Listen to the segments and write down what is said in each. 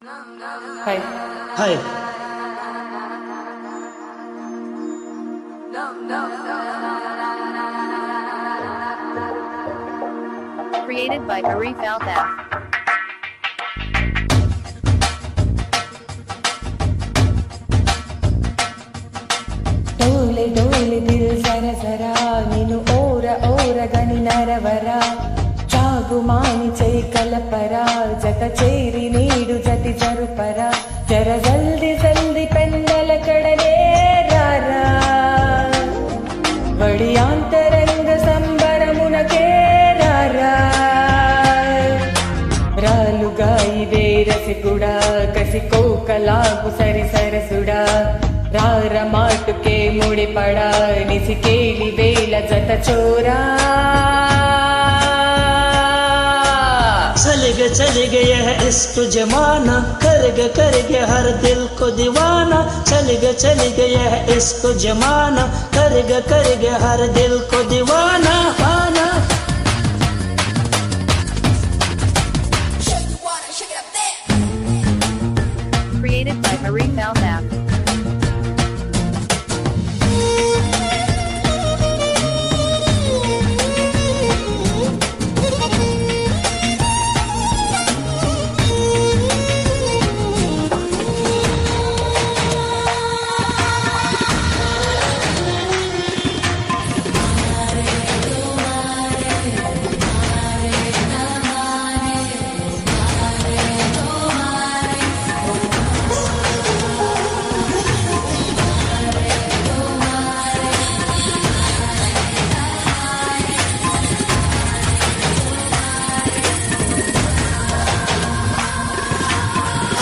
Hi. Hi. Created by Arif Altaf. Dole Dole Dil జర జరా నిన్ను ఓర ఓరగని నరవరా చాగుమాని చేయి కలపరా జత చేరి నీడు జతి జరుపరా జర జల్ది జల్ది పెన్నెల కడనే రారా వడి ఆంతరంగ సంబరమునకే రారా రాలుగా ఇదే రసికుడా కసి కోకలాగు సరి సరసుడా రార మాటుకే ముడిపడా నిసికేలి వేల జత చోరా चल गया है इश्क जमाना कर गया हर दिल को दीवाना चल गया है इश्क जमाना कर गया हर दिल को दीवाना पाना Created by Arif Altaf.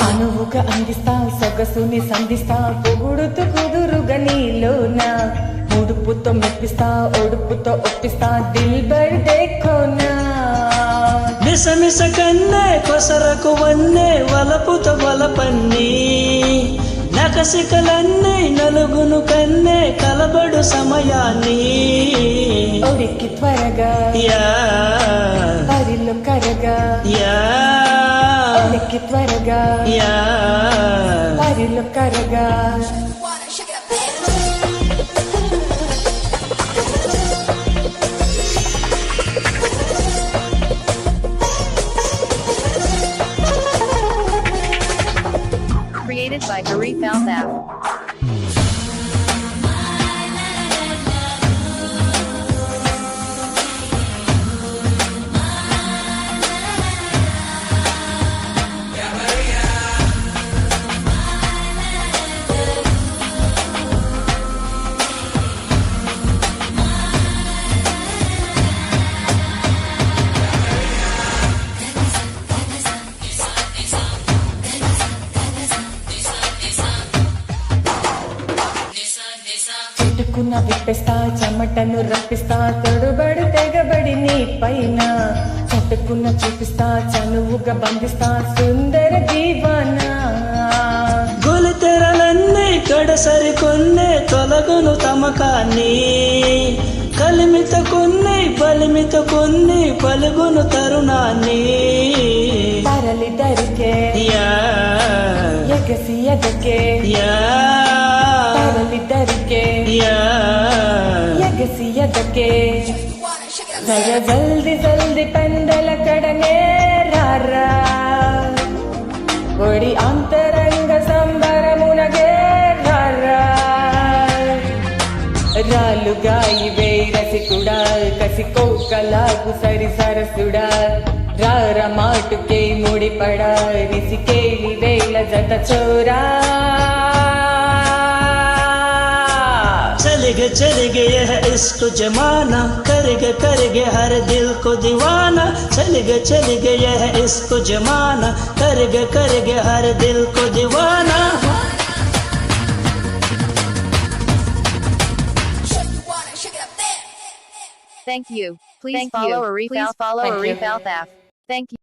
అనువుగా అందిస్తా సొగసుని సంధిస్తా పొగుడుతూ కుదురుగా నీలోనా ఉడుపుతో మెప్పిస్తా ఒడుపుతో ఒప్పిస్తా దిల్ బర్ దేఖోనా మిస మిస కన్నే కొసరకు వన్నే వలపుతో వలపన్ని నకసికలన్నీ నలుగును కన్నే కలబడు సమయాన్ని ఒడికి త్వరగా యా పరిలో కరగా యా ఒడికి త్వరగా యా పరిలో కరగా Created by Arif Altaf. చుట్టుకున్న విప్పిస్తా చెమటను రప్పిస్తా తొడుబడి తెగబడి నీ పైన చట్టుకున్న చూపిస్తా చనువుగా బంధిస్తా సుందర దీవానా గొలు తెరలన్నీ కడసరి కొన్నే తొలగును తమకాన్ని కలిమిత కొన్ని బలిమిత కొన్ని పలుగును తరుణాన్ని తరలి దరికే యా ఎగసి ఎదకే యా తరలి దరికే యా ఎగసి ఎదకే జర జల్ది జల్ది పెందల కడనే రారా ఒడి అంతరంగ సంబరమునగే రారా రాలుగా ఇవే రసికుడా కసి కోకలాగు సరి సరసుడా రార మాటుకే ముడిపడా నిసికేలి వేల జత చోరా चल गया है इश्क जमाना कर गया हर दिल को दीवाना चल गया है इश्क जमाना कर गया हर दिल को दीवाना Thank you. Please follow Arif Altaf. Thank you.